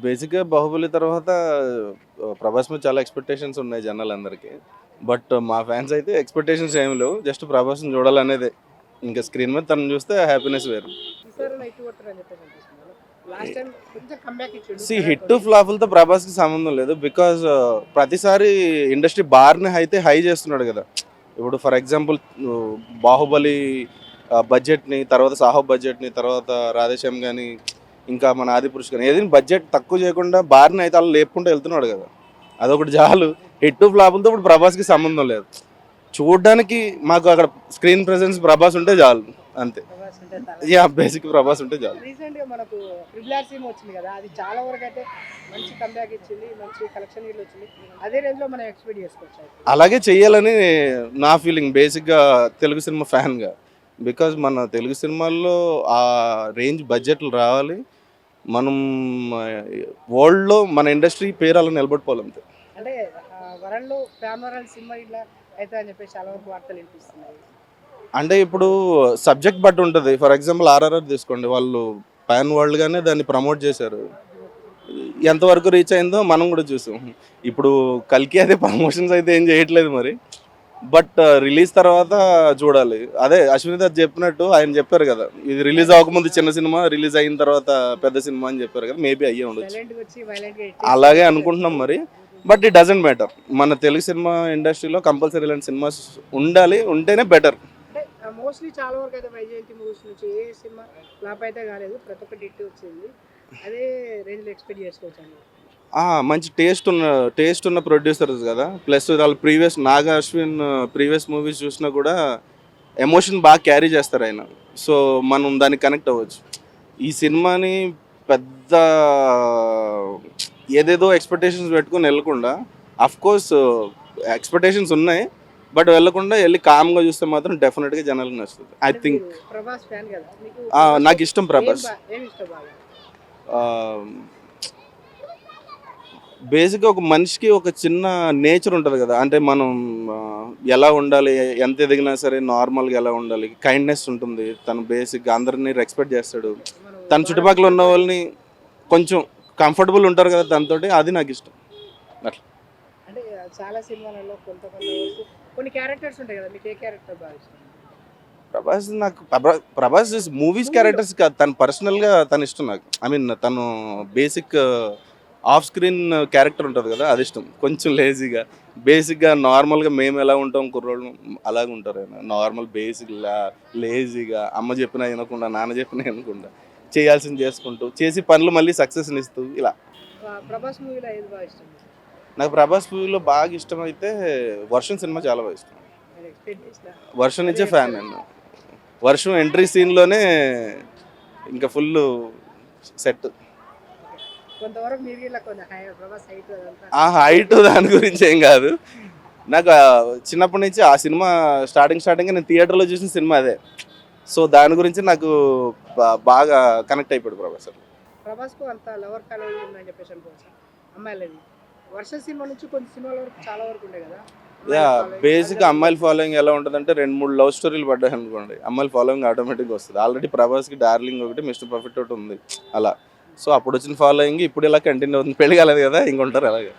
బేసిక్‌గా 'బాహుబలి' తర్వాత 'ప్రభాస్' మీద చాలా ఎక్స్‌పెక్టేషన్స్ ఉన్నాయి జనాలందరికీ. బట్ మా ఫ్యాన్స్ అయితే ఎక్స్‌పెక్టేషన్స్ ఏమి లేవు. జస్ట్ 'ప్రభాస్‌ని' చూడాలనేదే. ఇంకా స్క్రీన్ మీద తనని చూస్తే హ్యాపీనెస్ వేరు. ఈసారైనా హిట్ కొడతారని చెప్పేసి అనిపిస్తుందా? లాస్ట్ టైం కొంచెం కమ్‌బ్యాక్ ఇచ్చిండు హిట్ 'కరణ్‌తోని'. ఫ్లాపులతో 'ప్రభాస్‌కి' సంబంధం లేదు. బికాజ్ ప్రతిసారి ఇండస్ట్రీ బార్‌ని అయితే హై చేస్తున్నాడు కదా! ఇప్పుడు ఫర్ ఎగ్జాంపుల్ 'బాహుబలి' బడ్జెట్‌ని, తర్వాత 'సాహో' బడ్జెట్‌ని, తర్వాత 'రాధేశ్యామ్' గాని, ఇంకా మన 'ఆదిపురుష్' గాని ఏదైనా బడ్జెట్ తక్కువ చేయకుండా బార్‌ని అయితే అలా లేపుకుంటూ వెళ్తున్నాడు కదా! అదొకటి చాలు. హిట్ ఫ్లాపులతో ఇప్పుడు 'ప్రభాస్‌కి' సంబంధం లేదు. చూడ్డానికి మాకు అక్కడ స్క్రీన్ ప్రెజెన్స్ 'ప్రభాస్' ఉంటే చాలు అంతే. 'ప్రభాస్' ఉంటే చాలా. బేసిక్ 'ప్రభాస్' ఉంటే చాలు. రీసెంట్‌గా మనకు 'ట్రిపుల్ ఆర్' సినిమా వచ్చింది కదా! అది చాలా వరకు అయితే మంచి కమ్‌బ్యాక్ ఇచ్చింది. మంచి కలెక్షన్ గిట్ల వచ్చింది. అదే రేంజ్‌లో మనం ఎక్స్‌పెక్ట్ చేసుకోవచ్చా? అలాగే చెయ్యాలని నా ఫీలింగ్ బేసిక్‌గా తెలుగు సినిమా ఫ్యాన్‌గా. బికాజ్ మన తెలుగు సినిమాల్లో ఆ రేంజ్ బడ్జెట్లు రావాలి. మనం వరల్డ్‌లో మన ఇండస్ట్రీ పేరు అలా నిలబడిపోవాలంతే. అంటే వరల్డ్‌లో ప్యాన్ వరల్డ్ సినిమా ఇట్లా అయితదని చెప్పేసి చాలా వరకు వార్తలు వినిపిస్తున్నాయి. అంటే ఇప్పుడు సబ్జెక్ట్ బట్టి ఉంటది. ఫర్ ఎగ్జాంపుల్ 'ఆర్ఆర్ఆర్' తీసుకోండి. వాళ్ళు పాన్ వరల్డ్‌గానే దాన్ని ప్రమోట్ చేశారు. ఎంతవరకు రీచ్ అయిందో మనం కూడా చూసాం. ఇప్పుడు 'కల్కి' అదే ప్రమోషన్స్ అయితే ఏం చేయట్లేదు మరి. బట్ రిలీజ్ తర్వాత చూడాలి. అదే అశ్విని దత్ చెప్పినట్టు ఆయన చెప్పారు కదా! ఇది రిలీజ్ అవ్వకముందు చిన్న సినిమా, రిలీజ్ అయిన తర్వాత పెద్ద సినిమా అని చెప్పారు కదా! మేబీ అయ్యే ఉండొచ్చు. సైలెంట్‌గా వచ్చి వైలెంట్‌గా అలాగే అనుకుంటున్నాం మరి. But it doesn't matter. మన తెలుగు సినిమా ఇండస్ట్రీలో కంపల్సరీ ఇలాంటి సినిమాస్ ఉండాలి. ఉంటేనే బెటర్. అంటే మోస్ట్‌లీ చాలా వరకు అయితే వైజయంతి మూవీస్ నుంచి ఏ సినిమా ఫ్లాప్ అయితే కాలేదు. ప్రతి ఒక్కటి హిట్ వచ్చింది. అదే రేంజ్‌లో ఎక్స్‌పెక్ట్ చేసుకోవచ్చండి. మంచి టేస్ట్ ఉన్న ప్రొడ్యూసర్స్ కదా! ప్లస్ వాళ్ళ ప్రీవియస్ 'నాగ అశ్విన్' ప్రీవియస్ మూవీస్ చూసినా కూడా ఎమోషన్ బాగా క్యారీ చేస్తారు ఆయన. సో, మనం దానికి కనెక్ట్ అవ్వచ్చు. ఈ సినిమాని పెద్ద ఏదేదో ఎక్స్‌పెక్టేషన్స్ పెట్టుకొని వెళ్ళకుండా అఫ్‌కోర్స్ ఎక్స్‌పెక్టేషన్స్ ఉన్నాయి. బట్ వెళ్ళకుండా ఎళ్లి కామ్‌గా చూస్తే మాత్రం డెఫినిట్‌గా జనాలకి నచ్చుతది. ఐ అంటే థింక్. మీరు 'ప్రభాస్' ఫ్యాన్ కదా! మీకు 'ప్రభాస్‌లో' నాకిష్టం 'ప్రభాస్'. ఏం ఇష్టం బాగా? ఆహ్, బేసిక్‌గా ఒక మనిషికి ఒక చిన్న నేచర్ ఉంటది కదా! అంటే మనం ఎలా ఉండాలి, ఎంత ఎదిగినా సరే నార్మల్‌గా ఎలా ఉండాలి, కైండ్‌నెస్ ఉంటుంది. తను బేసిక్‌గా అందరిని రెస్పెక్ట్ చేస్తాడు. మనం తన బాగా చుట్టుపక్కల ఉన్న వాళ్ళని కొంచెం కంఫర్టబుల్ ఉంటారు కదా తనతోటి, అది నాకిష్టం. అట్లా. అంటే చాలా సినిమాలలో కొంతమంది వరకు కొన్ని క్యారెక్టర్స్ ఉంటాయి కదా! మీకు ఏ క్యారెక్టర్ బాగా ఇష్టం? ప్రభాస్ మూవీస్ క్యారెక్టర్స్ కాదు. తను పర్సనల్‌గా తన ఇష్టం నాకు. ఐ మీన్ తను బేసిక్ ఆఫ్ స్క్రీన్ క్యారెక్టర్ ఉంటది కదా! అది ఇష్టం. కొంచెం లేజీగా, బేసిక్‌గా నార్మల్‌గా మేము ఎలా ఉంటాం కుర్రోళ్ళం అలాగే ఉంటారు ఆయన. నార్మల్ బేసిక్ లేజీగా అమ్మ చెప్పినా వినకుండా, నాన్న చెప్పినా వినకుండా చేయాల్సింది చేసుకుంటూ, చేసి పనులు మళ్ళీ సక్సెస్‌నిస్తూ ఇలా. 'ప్రభాస్' మూవీలో ఏది బాగా ఇష్టం? నాకు ప్రభాస్ మూవీలో బాగా ఇష్టమైతే 'వర్షం' సినిమా చాలా బాగా ఇష్టం. నేను ఎక్స్‌పెక్ట్ చేసిన 'వర్షం' అదే నుంచే ఫ్యాన్ చెప్తారు. నేను. 'వర్షం' ఎంట్రీ సీన్‌లోనే ఇంకా ఫుల్లు సెట్. కొంతవరకు మీరు గిట్ల కొంచెం 'ప్రభాస్' హైట్ అదంతా హైట్ దాని గురించి ఏం కాదు. నాకు చిన్నప్పటి నుంచి ఆ సినిమా స్టార్టింగ్ నేను థియేటర్‌లో చూసిన సినిమా అదే. సో, దాని గురించి నాకు బాగా కనెక్ట్ అయిపోయాడు ప్రభాస్. 'ప్రభాస్‌కు' అంత లవర్ ఫాలోయింగ్ ఉందని చెప్పేసి అనుకోవచ్చా? అమ్మాయిలది. 'వర్షం' సినిమా నుంచి కొన్ని సినిమాల వరకు చాలా వరకు ఉండే కదా! అమ్మాయిల ఫాలోయింగ్ బేసిక్‌గా అందరూ అమ్మాయిల ఫాలోయింగ్ ఎలా ఉంటదంటే 2, 3 లవ్ స్టోరీలు పడ్డాయనుకోండి. అమ్మాయిల ఫాలోయింగ్ ఆటోమేటిక్‌గా వస్తది. ఆల్రెడీ ప్రభాస్‌కి 'డార్లింగ్' ఒకటి, 'మిస్టర్ పర్ఫెక్ట్' ఒకటి ఉంది. అలా. సో, అప్పుడొచ్చిన ఫాలోయింగ్ ఇప్పుడు ఇలా కంటిన్యూ అవుతుంది. పెళ్లి కాలేదు కదా! ఇంక ఉంటారు అలాగే.